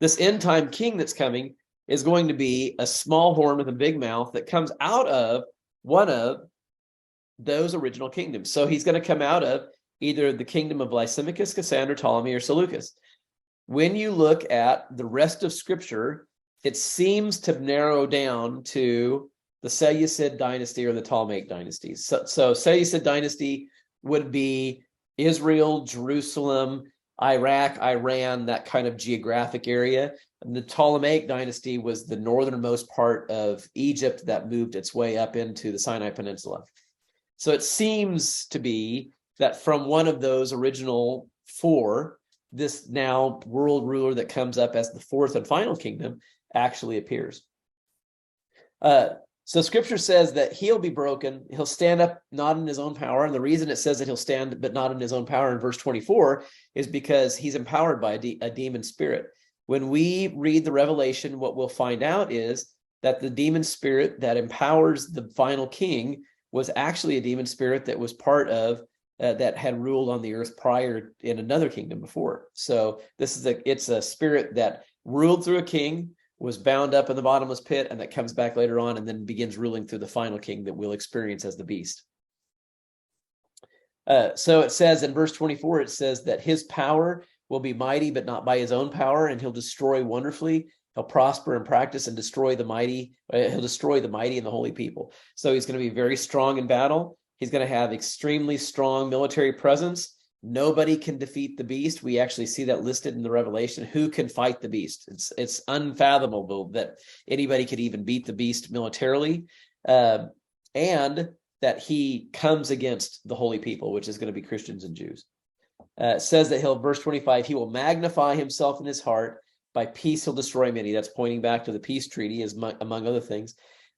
This end time king that's coming is going to be a small horn with a big mouth that comes out of one of those original kingdoms. So he's going to come out of either the kingdom of Lysimachus, Cassander, Ptolemy, or Seleucus. When you look at the rest of Scripture, it seems to narrow down to the Seleucid dynasty or the Ptolemaic dynasties. So Seleucid dynasty would be Israel, Jerusalem, Iraq, Iran, that kind of geographic area. And the Ptolemaic dynasty was the northernmost part of Egypt that moved its way up into the Sinai Peninsula. So it seems to be that from one of those original four, this now world ruler that comes up as the fourth and final kingdom actually appears. So Scripture says that he'll be broken. He'll stand up not in his own power. And the reason it says that he'll stand but not in his own power in verse 24 is because he's empowered by a demon spirit. When we read the Revelation, what we'll find out is that the demon spirit that empowers the final king was actually a demon spirit that was part of that had ruled on the earth prior in another kingdom before. So it's a spirit that ruled through a king, was bound up in the bottomless pit, and that comes back later on and then begins ruling through the final king that we'll experience as the beast. So it says in verse 24, it says that his power will be mighty, but not by his own power, and he'll destroy wonderfully. He'll prosper and practice and destroy the mighty. He'll destroy the mighty and the holy people. So he's going to be very strong in battle. He's going to have extremely strong military presence. Nobody can defeat the beast. We actually see that listed in the Revelation. Who can fight the beast? It's unfathomable that anybody could even beat the beast militarily, and that he comes against the holy people, which is going to be Christians and Jews. It says that verse 25, he will magnify himself in his heart. By peace, he'll destroy many. That's pointing back to the peace treaty, among other things.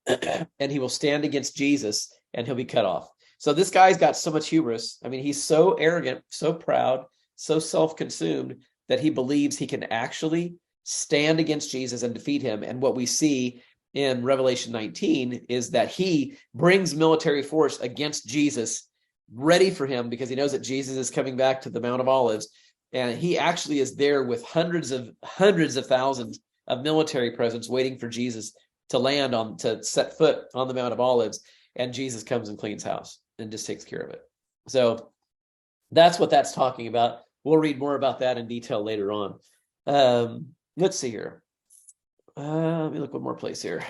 And he will stand against Jesus, and he'll be cut off. So this guy's got so much hubris. I mean, he's so arrogant, so proud, so self-consumed that he believes he can actually stand against Jesus and defeat him. And what we see in Revelation 19 is that he brings military force against Jesus, ready for him because he knows that Jesus is coming back to the Mount of Olives. And he actually is there with hundreds of thousands of military presence waiting for Jesus to set foot on the Mount of Olives. And Jesus comes and cleans house and just takes care of it. So that's what that's talking about. We'll read more about that in detail later on. Let's see here. Let me look one more place here.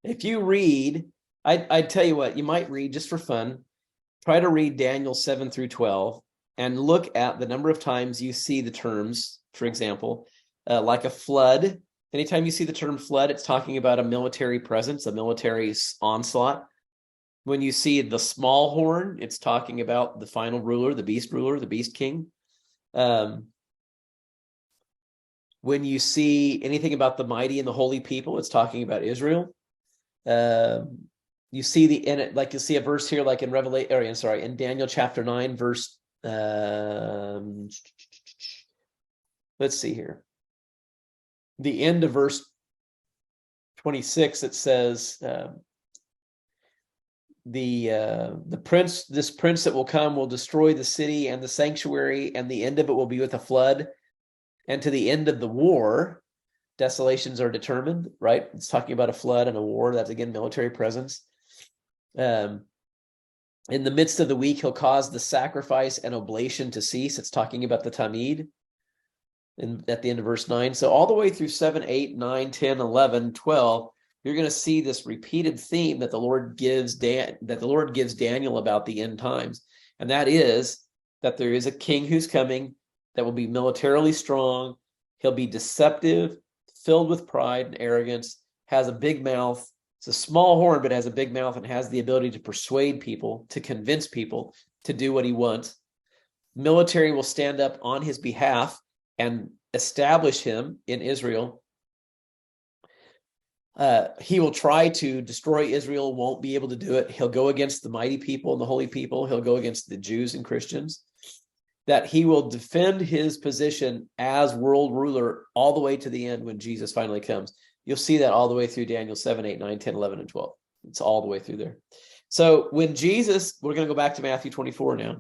If you read, I'd tell you what, you might read just for fun. Try to read Daniel 7 through 12. And look at the number of times you see the terms, for example, like a flood. Anytime you see the term flood, it's talking about a military presence, a military onslaught. When you see the small horn, it's talking about the final ruler, the beast king. When you see anything about the mighty and the holy people, it's talking about Israel. You see you'll see a verse here, like in Daniel chapter 9, verse. Let's see here. The end of verse 26, it says, this prince that will come will destroy the city and the sanctuary, and the end of it will be with a flood. And to the end of the war, desolations are determined, right? It's talking about a flood and a war. That's again military presence. In the midst of the week, he'll cause the sacrifice and oblation to cease. It's talking about the Tamid at the end of verse 9. So all the way through 7, 8, 9, 10, 11, 12, you're going to see this repeated theme that the Lord gives Daniel about the end times. And that is that there is a king who's coming that will be militarily strong. He'll be deceptive, filled with pride and arrogance, has a big mouth. It's a small horn, but has a big mouth and has the ability to persuade people, to convince people to do what he wants. Military will stand up on his behalf and establish him in Israel. He will try to destroy Israel, won't be able to do it. He'll go against the mighty people and the holy people. He'll go against the Jews and Christians. That he will defend his position as world ruler all the way to the end when Jesus finally comes. You'll see that all the way through Daniel 7, 8, 9, 10, 11, and 12. It's all the way through there. So when Jesus, we're going to go back to Matthew 24 now.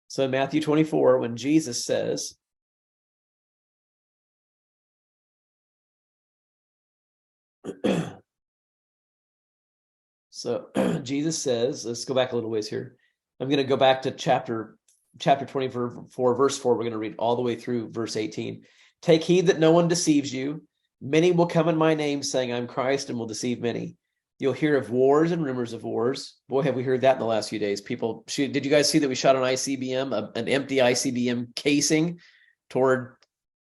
So in Matthew 24, when Jesus says, so Jesus says, let's go back a little ways here. I'm going to go back to chapter 24, verse 4. We're going to read all the way through verse 18. Take heed that no one deceives you. Many will come in my name saying I'm Christ and will deceive many. You'll hear of wars and rumors of wars. Boy, have we heard that in the last few days. People shoot. Did you guys see that we shot an ICBM, an empty ICBM casing toward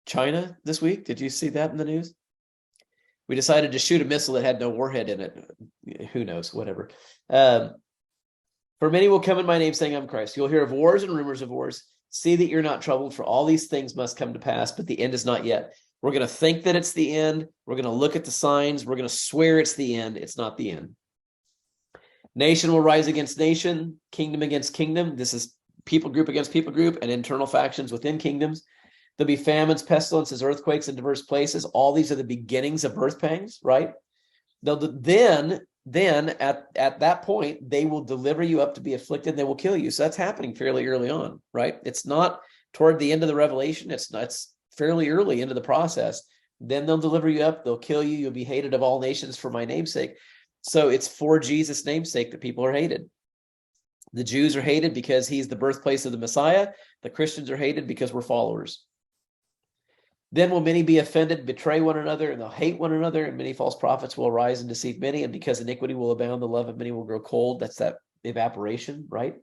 China this week? Did you see that in the news? We decided to shoot a missile that had no warhead in it. Who knows? Whatever. For many will come in my name saying I'm Christ. You'll hear of wars and rumors of wars. See that you're not troubled, for all these things must come to pass, but the end is not yet. We're going to think that it's the end. We're going to look at the signs. We're going to swear it's the end. It's not the end. Nation will rise against nation, kingdom against kingdom. This is people group against people group, and internal factions within kingdoms. There'll be famines, pestilences, earthquakes in diverse places. All these are the beginnings of birth pangs, right? Then at that point, they will deliver you up to be afflicted, and they will kill you. So that's happening fairly early on, right? It's not toward the end of the revelation. It's fairly early into the process. Then they'll deliver you up. They'll kill you. You'll be hated of all nations for my name's sake. So it's for Jesus' name's sake that people are hated. The Jews are hated because he's the birthplace of the Messiah. The Christians are hated because we're followers. Then will many be offended, betray one another, and they'll hate one another, and many false prophets will arise and deceive many, and because iniquity will abound, the love of many will grow cold. That's that evaporation, right?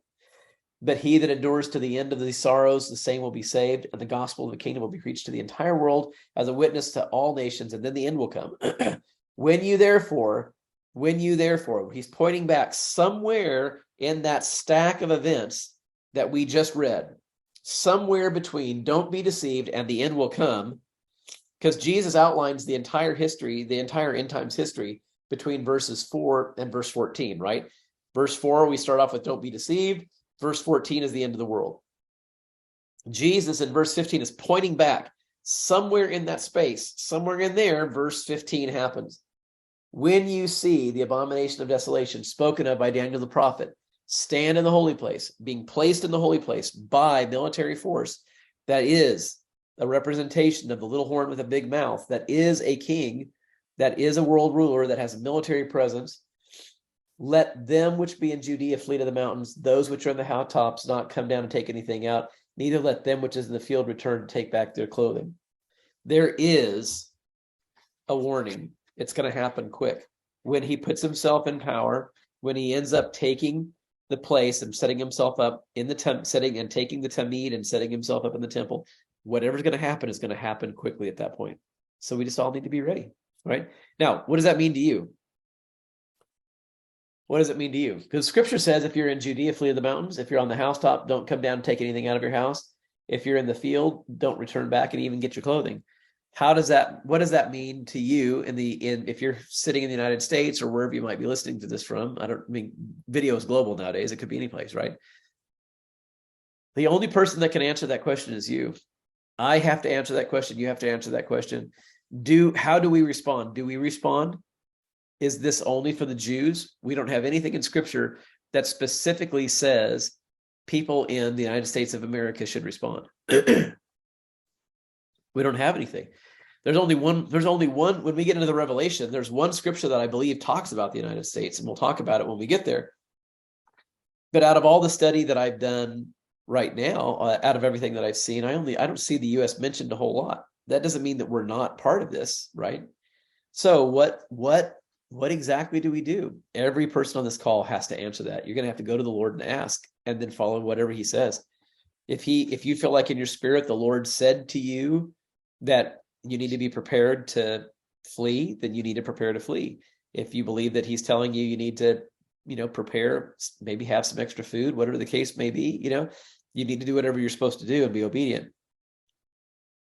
But he that endures to the end of these sorrows, the same will be saved, and the gospel of the kingdom will be preached to the entire world as a witness to all nations, and then the end will come. When you therefore, he's pointing back somewhere in that stack of events that we just read, somewhere between don't be deceived and the end will come, because Jesus outlines the entire history, the entire end times history between verses 4 and verse 14, right? Verse 4, we start off with don't be deceived. Verse 14 is the end of the world. Jesus in verse 15 is pointing back somewhere in that space, somewhere in there, verse 15 happens. When you see the abomination of desolation spoken of by Daniel the prophet, stand in the holy place, being placed in the holy place by military force, that is a representation of the little horn with a big mouth, that is a king, that is a world ruler, that has a military presence. Let them which be in Judea flee to the mountains, those which are in the housetops not come down and take anything out, neither let them which is in the field return to take back their clothing. There is a warning. It's going to happen quick. When he puts himself in power, when he ends up taking the place and setting himself up in the setting and taking the Tamid and setting himself up in the temple, whatever's going to happen is going to happen quickly at that point. So we just all need to be ready, right? Now, what does that mean to you? What does it mean to you? Because scripture says if you're in Judea, flee to the mountains. If you're on the housetop, don't come down and take anything out of your house. If you're in the field, don't return back and even get your clothing. What does that mean to you if you're sitting in the United States or wherever you might be listening to this from? Video is global nowadays. It could be any place, right? The only person that can answer that question is you. I have to answer that question. You have to answer that question. How do we respond? Do we respond? Is this only for the Jews? We don't have anything in scripture that specifically says people in the United States of America should respond. We don't have anything. There's only one, when we get into the Revelation, there's one scripture that I believe talks about the United States, and we'll talk about it when we get there. But out of all the study that I've done right now, out of everything that I've seen, I don't see the U.S. mentioned a whole lot. That doesn't mean that we're not part of this, right? So what exactly do we do? Every person on this call has to answer that. You're going to have to go to the Lord and ask, and then follow whatever he says. If you feel like in your spirit, the Lord said to you that you need to be prepared to flee, then you need to prepare to flee. If you believe that he's telling you, you need to, prepare, maybe have some extra food, whatever the case may be, you need to do whatever you're supposed to do and be obedient.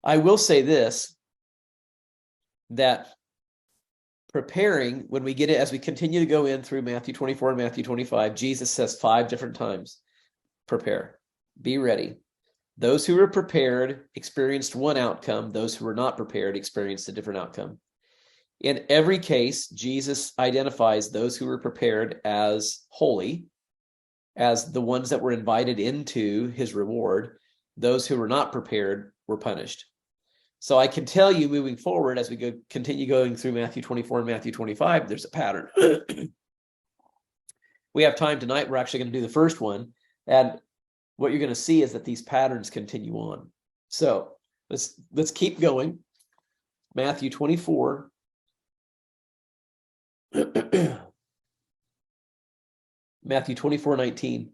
I will say this, that preparing, when we get it, as we continue to go in through Matthew 24 and Matthew 25, Jesus says 5 different times, prepare, be ready, Those who were prepared experienced one outcome. Those who were not prepared experienced a different outcome. In every case, Jesus identifies those who were prepared as holy, as the ones that were invited into his reward. Those who were not prepared were punished. So I can tell you, moving forward, as we continue going through Matthew 24 and Matthew 25, there's a pattern. We have time tonight. We're actually going to do the first one. And what you're going to see is that these patterns continue on. So let's keep going. Matthew 24. Matthew 24:19.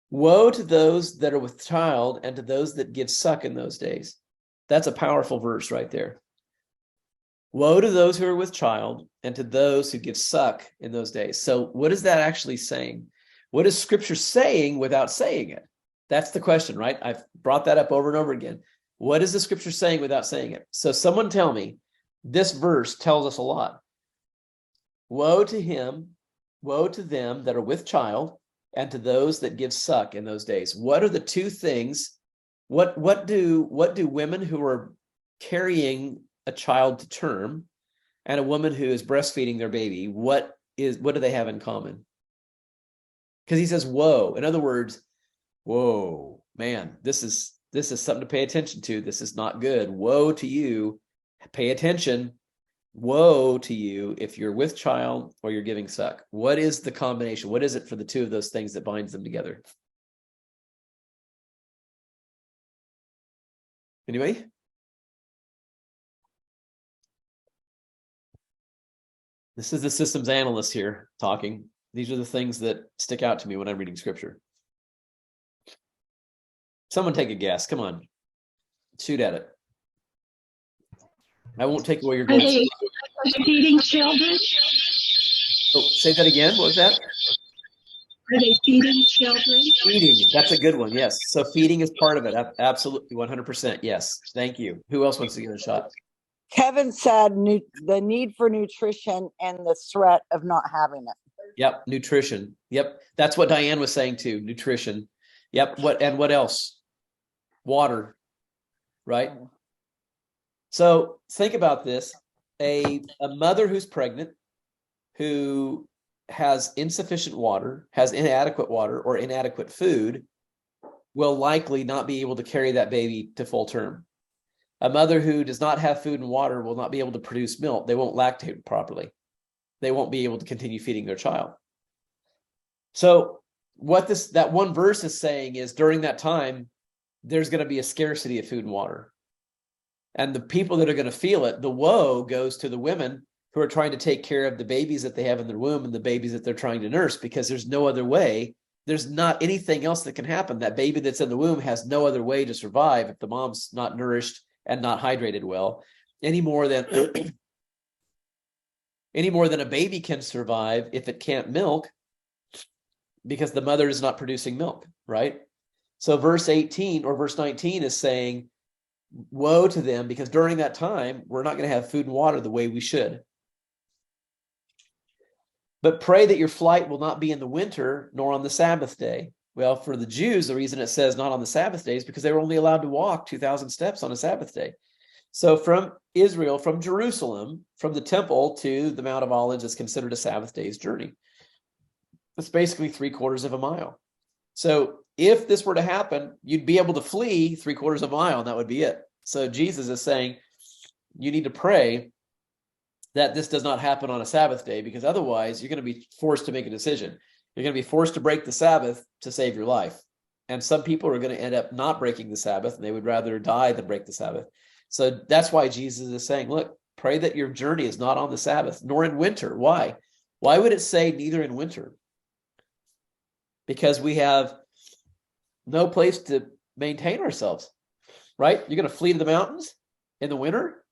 Woe to those that are with child and to those that give suck in those days. That's a powerful verse right there. Woe to those who are with child and to those who give suck in those days. So what is that actually saying? What is Scripture saying without saying it? That's the question, right? I've brought that up over and over again. What is the Scripture saying without saying it? So someone tell me, this verse tells us a lot. Woe to him, woe to them that are with child, and to those that give suck in those days. What are the two things? What do women who are carrying a child to term and a woman who is breastfeeding their baby, what do they have in common? Because he says, woe. In other words, whoa, man, this is something to pay attention to. This is not good. Woe to you. Pay attention. Woe to you if you're with child or you're giving suck. What is the combination? What is it for the two of those things that binds them together? Anybody? This is the systems analyst here talking. These are the things that stick out to me when I'm reading Scripture. Someone take a guess. Come on. Shoot at it. I won't take away your gold. Are they feeding children? Oh, say that again. What was that? Are they feeding children? Feeding. That's a good one. Yes. So feeding is part of it. Absolutely. 100%. Yes. Thank you. Who else wants to get a shot? Kevin said the need for nutrition and the threat of not having it. Yep. Nutrition. Yep. That's what Diane was saying too. Nutrition. Yep. What else? Water. Right? So think about this. A mother who's pregnant, who has insufficient water, has inadequate water or inadequate food, will likely not be able to carry that baby to full term. A mother who does not have food and water will not be able to produce milk. They won't lactate properly. They won't be able to continue feeding their child. So what that one verse is saying is, during that time, there's going to be a scarcity of food and water. And the people that are going to feel it, the woe goes to the women who are trying to take care of the babies that they have in their womb and the babies that they're trying to nurse, because there's no other way. There's not anything else that can happen. That baby that's in the womb has no other way to survive if the mom's not nourished and not hydrated well, any more than a baby can survive if it can't milk, because the mother is not producing milk, right? So verse 18 or verse 19 is saying, woe to them, because during that time, we're not going to have food and water the way we should. But pray that your flight will not be in the winter, nor on the Sabbath day. Well, for the Jews, the reason it says not on the Sabbath day is because they were only allowed to walk 2,000 steps on a Sabbath day. So from Israel, from Jerusalem, from the temple to the Mount of Olives is considered a Sabbath day's journey. It's basically 3/4 of a mile. So if this were to happen, you'd be able to flee 3/4 of a mile, and that would be it. So Jesus is saying, you need to pray that this does not happen on a Sabbath day, because otherwise you're going to be forced to make a decision. You're going to be forced to break the Sabbath to save your life. And some people are going to end up not breaking the Sabbath, and they would rather die than break the Sabbath. So that's why Jesus is saying, look, pray that your journey is not on the Sabbath, nor in winter. Why? Why would it say neither in winter? Because we have no place to maintain ourselves, right? You're going to flee to the mountains in the winter?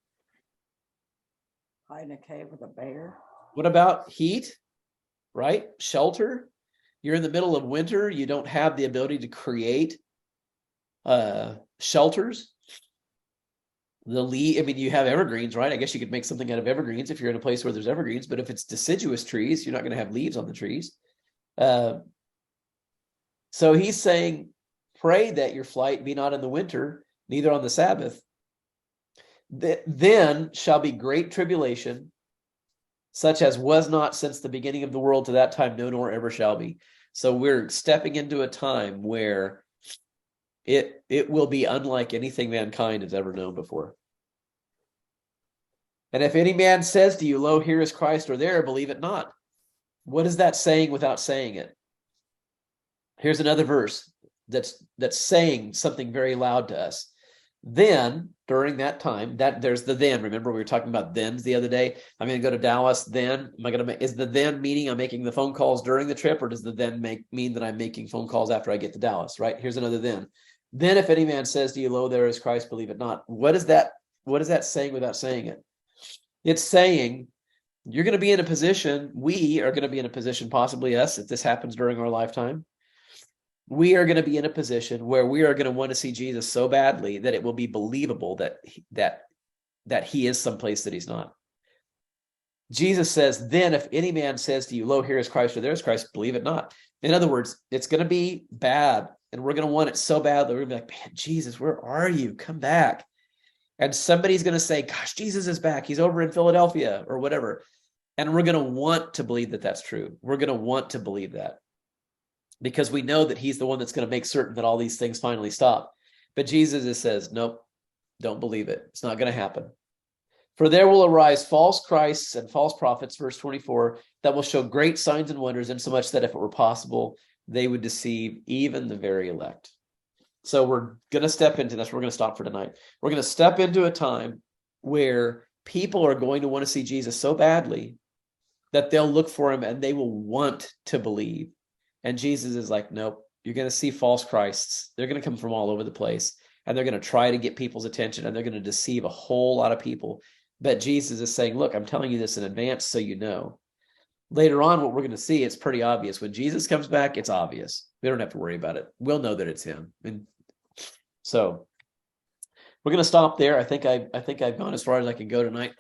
Hide in a cave with a bear. What about heat, right? Shelter. You're in the middle of winter. You don't have the ability to create shelters. You have evergreens, right? I guess you could make something out of evergreens if you're in a place where there's evergreens, but if it's deciduous trees, you're not going to have leaves on the trees. So he's saying, pray that your flight be not in the winter, neither on the Sabbath. Then shall be great tribulation, such as was not since the beginning of the world to that time, no, nor ever shall be. So we're stepping into a time where it will be unlike anything mankind has ever known before. And if any man says to you, lo, here is Christ, or there, believe it not. What is that saying without saying it? Here's another verse that's saying something very loud to us. Then, during that time, that there's the then. Remember, we were talking about thens the other day. I'm going to go to Dallas. Then, is the then meaning I'm making the phone calls during the trip, or does the then mean that I'm making phone calls after I get to Dallas? Right? Here's another then. Then, if any man says to you, lo, there is Christ, believe it not. What is that saying without saying it? It's saying you're going to be in a position. We are going to be in a position, possibly us, if this happens during our lifetime. We are going to be in a position where we are going to want to see Jesus so badly that it will be believable that he is someplace that he's not. Jesus says, then if any man says to you, lo, here is Christ, or there is Christ, believe it not. In other words, it's going to be bad, and we're going to want it so bad that we're going to be like, man, Jesus, where are you? Come back. And somebody's going to say, gosh, Jesus is back. He's over in Philadelphia or whatever. And we're going to want to believe that that's true. We're going to want to believe that, because we know that he's the one that's going to make certain that all these things finally stop. But Jesus says, nope, don't believe it. It's not going to happen. For there will arise false Christs and false prophets, verse 24, that will show great signs and wonders, insomuch that if it were possible, they would deceive even the very elect. So we're going to step into this. We're going to stop for tonight. We're going to step into a time where people are going to want to see Jesus so badly that they'll look for him and they will want to believe. And Jesus is like, nope, you're going to see false Christs. They're going to come from all over the place, and they're going to try to get people's attention, and they're going to deceive a whole lot of people. But Jesus is saying, look, I'm telling you this in advance so you know. Later on, what we're going to see, it's pretty obvious. When Jesus comes back, it's obvious. We don't have to worry about it. We'll know that it's him. And so we're going to stop there. I think I've gone as far as I can go tonight.